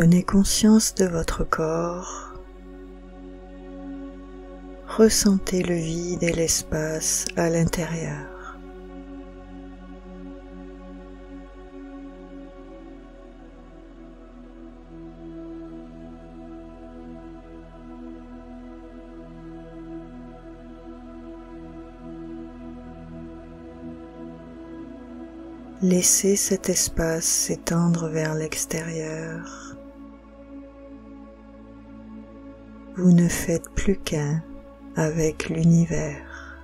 Prenez conscience de votre corps. Ressentez le vide et l'espace à l'intérieur. Laissez cet espace s'étendre vers l'extérieur. Vous ne faites plus qu'un avec l'univers.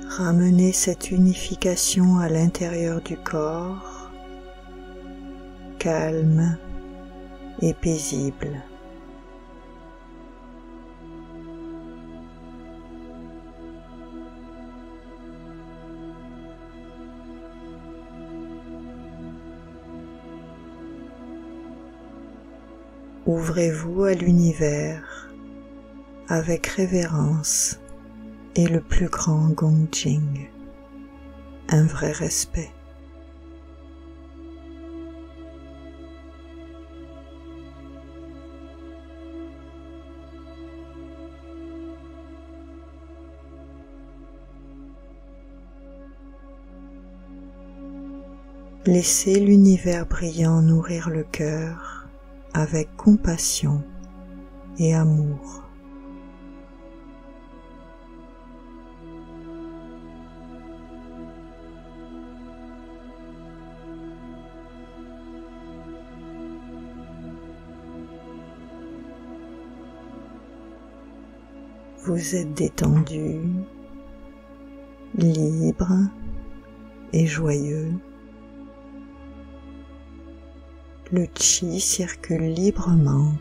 Ramenez cette unification à l'intérieur du corps, calme et paisible. Ouvrez-vous à l'univers avec révérence et le plus grand Gong-Jing, un vrai respect. Laissez l'univers brillant nourrir le cœur avec compassion et amour. Vous êtes détendu, libre et joyeux. Le chi circule librement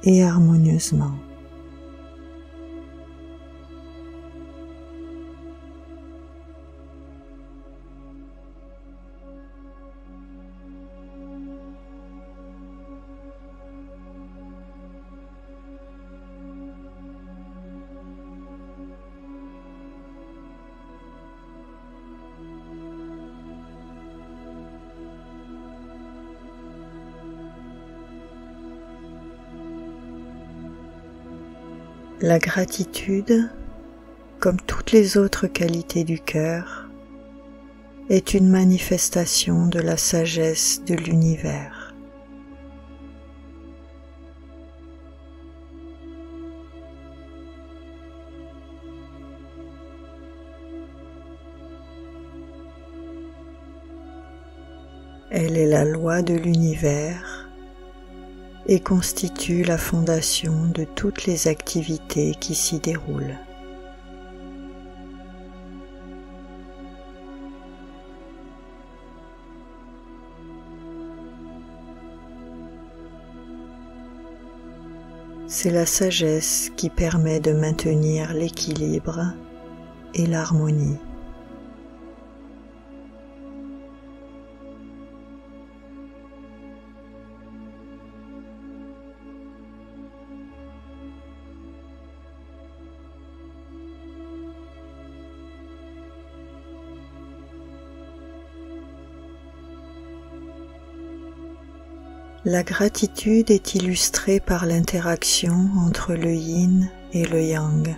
et harmonieusement. La gratitude, comme toutes les autres qualités du cœur, est une manifestation de la sagesse de l'univers. Elle est la loi de l'univers et constitue la fondation de toutes les activités qui s'y déroulent. C'est la sagesse qui permet de maintenir l'équilibre et l'harmonie. La gratitude est illustrée par l'interaction entre le yin et le yang.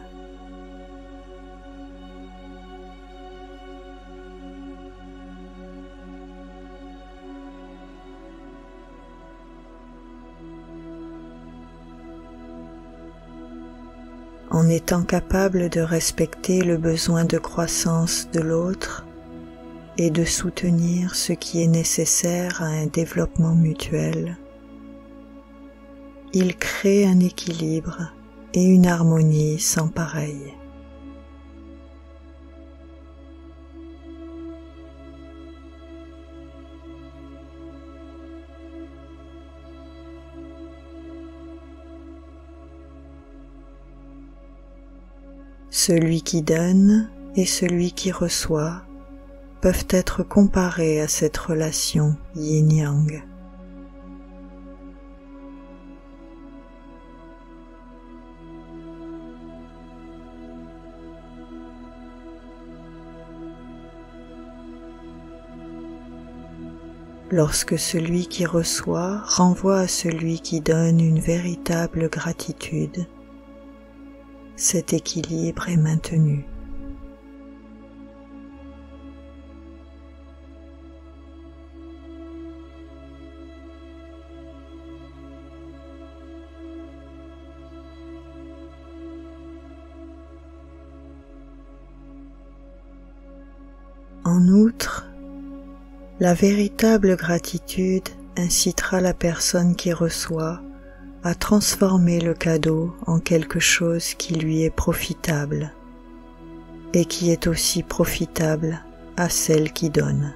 En étant capable de respecter le besoin de croissance de l'autre et de soutenir ce qui est nécessaire à un développement mutuel, il crée un équilibre et une harmonie sans pareil. Celui qui donne et celui qui reçoit peuvent être comparés à cette relation yin-yang. Lorsque celui qui reçoit renvoie à celui qui donne une véritable gratitude, cet équilibre est maintenu. En outre, la véritable gratitude incitera la personne qui reçoit à transformer le cadeau en quelque chose qui lui est profitable et qui est aussi profitable à celle qui donne,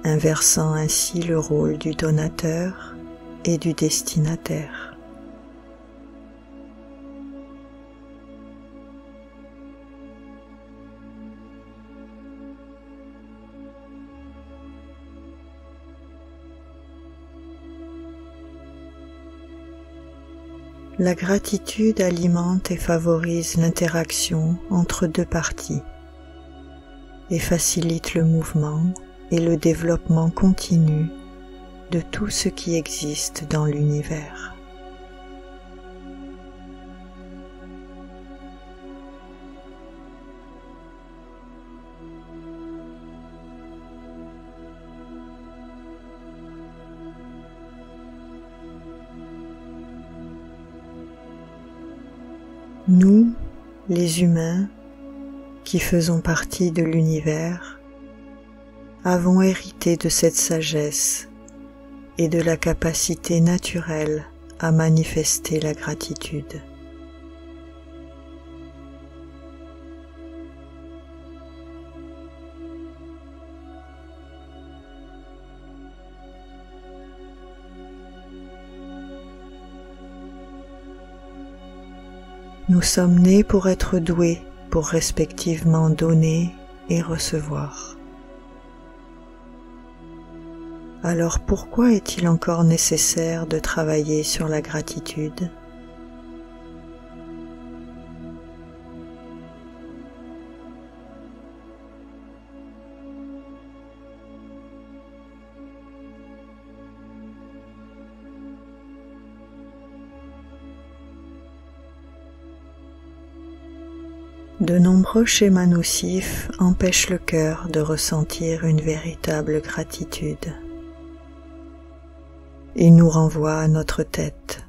inversant ainsi le rôle du donateur et du destinataire. La gratitude alimente et favorise l'interaction entre deux parties et facilite le mouvement et le développement continu de tout ce qui existe dans l'univers. Nous, les humains, qui faisons partie de l'univers, avons hérité de cette sagesse et de la capacité naturelle à manifester la gratitude. Nous sommes nés pour être doués, pour respectivement donner et recevoir. Alors pourquoi est-il encore nécessaire de travailler sur la gratitude ? De nombreux schémas nocifs empêchent le cœur de ressentir une véritable gratitude. Ils nous renvoient à notre tête.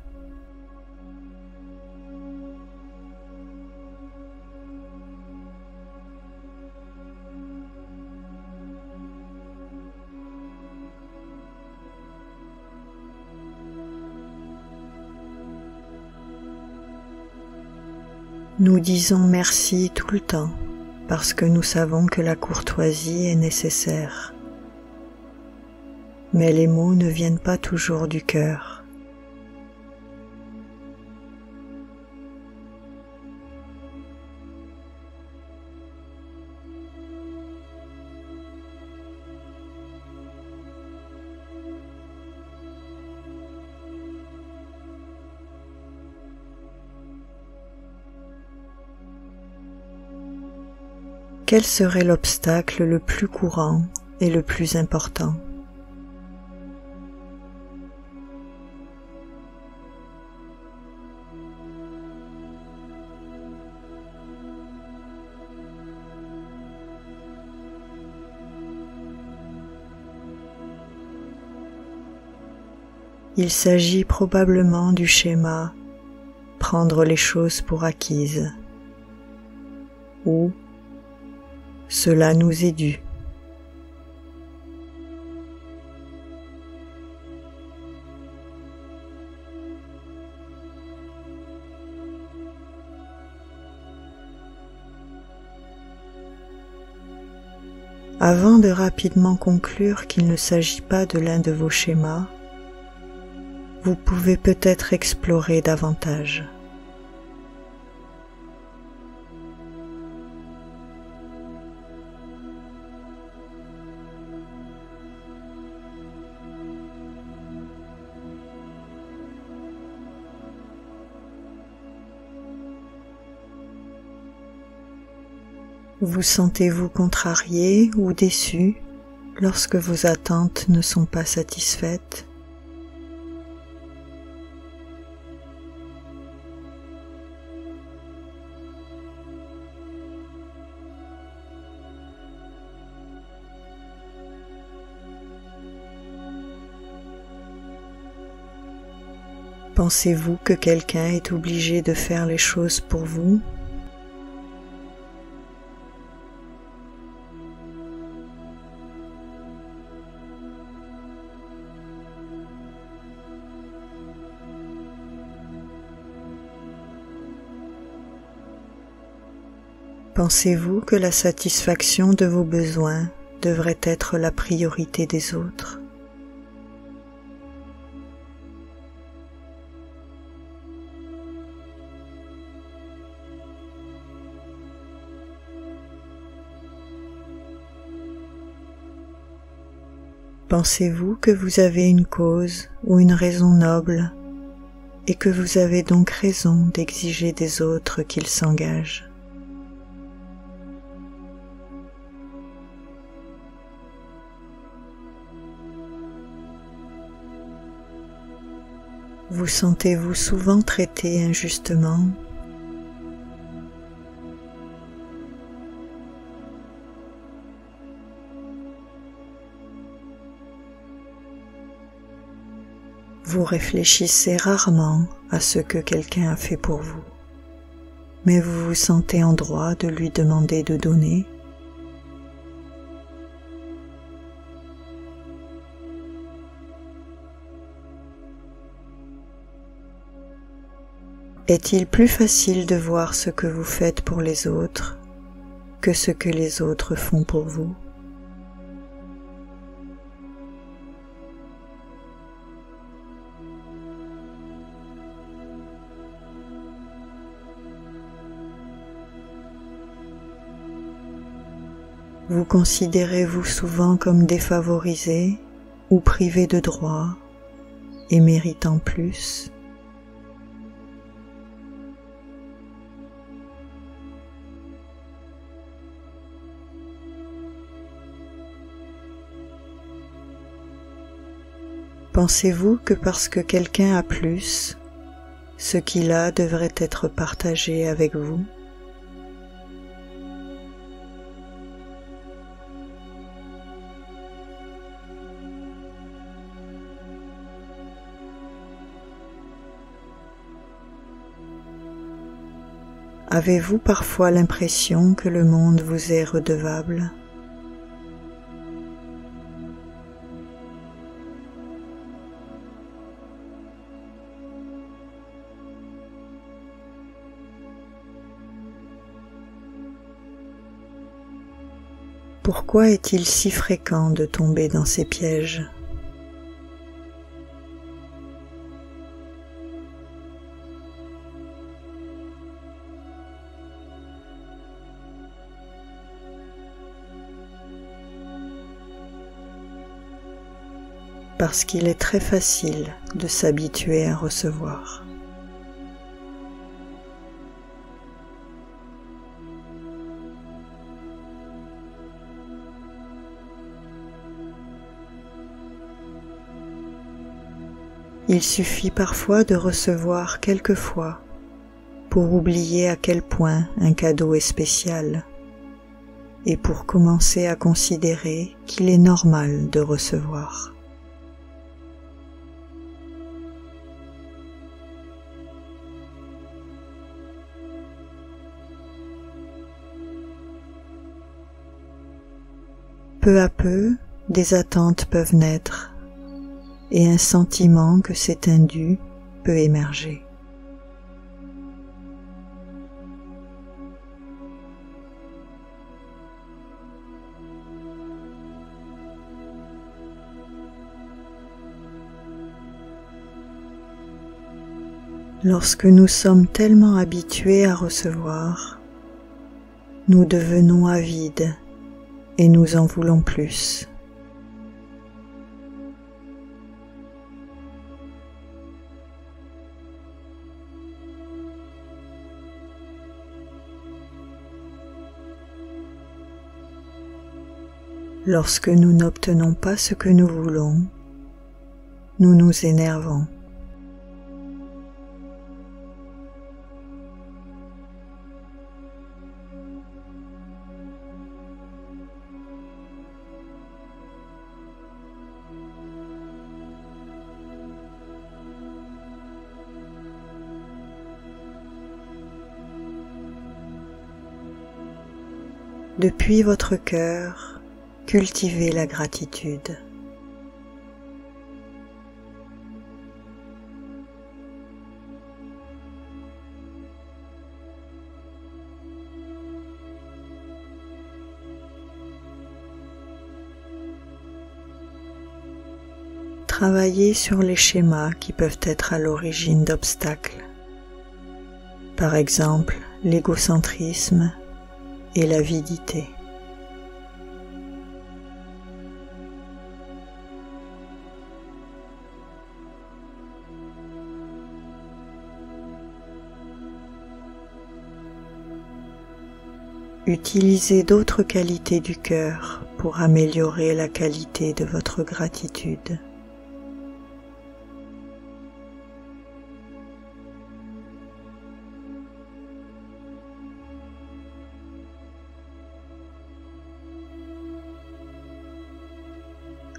Nous disons merci tout le temps parce que nous savons que la courtoisie est nécessaire. Mais les mots ne viennent pas toujours du cœur. Quel serait l'obstacle le plus courant et le plus important ? Il s'agit probablement du schéma « prendre les choses pour acquises » ou « cela nous est dû ». Avant de rapidement conclure qu'il ne s'agit pas de l'un de vos schémas, vous pouvez peut-être explorer davantage. Vous sentez-vous contrarié ou déçu lorsque vos attentes ne sont pas satisfaites. Pensez-vous que quelqu'un est obligé de faire les choses pour vous? Pensez-vous que la satisfaction de vos besoins devrait être la priorité des autres? Pensez-vous que vous avez une cause ou une raison noble et que vous avez donc raison d'exiger des autres qu'ils s'engagent? Vous sentez-vous souvent traité injustement? Vous réfléchissez rarement à ce que quelqu'un a fait pour vous, mais vous vous sentez en droit de lui demander de donner. Est-il plus facile de voir ce que vous faites pour les autres que ce que les autres font pour vous? Vous considérez-vous souvent comme défavorisé ou privé de droits et méritant plus? Pensez-vous que parce que quelqu'un a plus, ce qu'il a devrait être partagé avec vous? Avez-vous parfois l'impression que le monde vous est redevable? Pourquoi est-il si fréquent de tomber dans ces pièges? Parce qu'il est très facile de s'habituer à recevoir. Il suffit parfois de recevoir quelquefois pour oublier à quel point un cadeau est spécial et pour commencer à considérer qu'il est normal de recevoir. Peu à peu, des attentes peuvent naître et un sentiment que c'est indu peut émerger. Lorsque nous sommes tellement habitués à recevoir, nous devenons avides et nous en voulons plus. Lorsque nous n'obtenons pas ce que nous voulons, nous nous énervons. Depuis votre cœur, cultivez la gratitude. Travaillez sur les schémas qui peuvent être à l'origine d'obstacles. Par exemple, l'égocentrisme et l'avidité. Utilisez d'autres qualités du cœur pour améliorer la qualité de votre gratitude.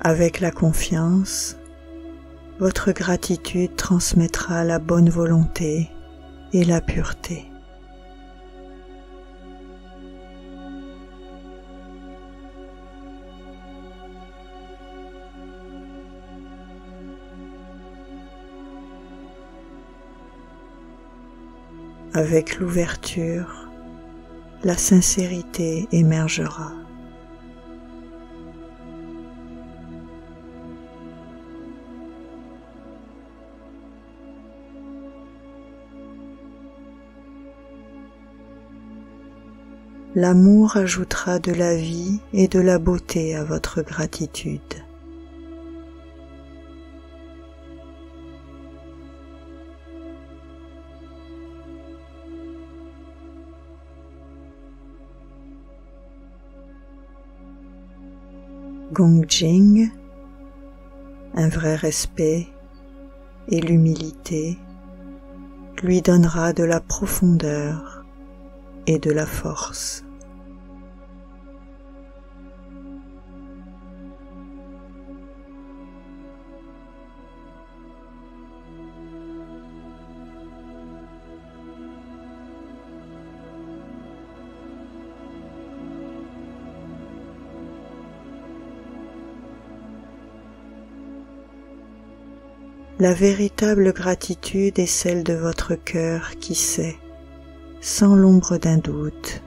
Avec la confiance, votre gratitude transmettra la bonne volonté et la pureté. Avec l'ouverture, la sincérité émergera. L'amour ajoutera de la vie et de la beauté à votre gratitude. Gongjing, un vrai respect et l'humilité lui donnera de la profondeur et de la force. La véritable gratitude est celle de votre cœur qui sait, sans l'ombre d'un doute,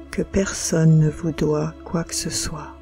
que personne ne vous doit quoi que ce soit.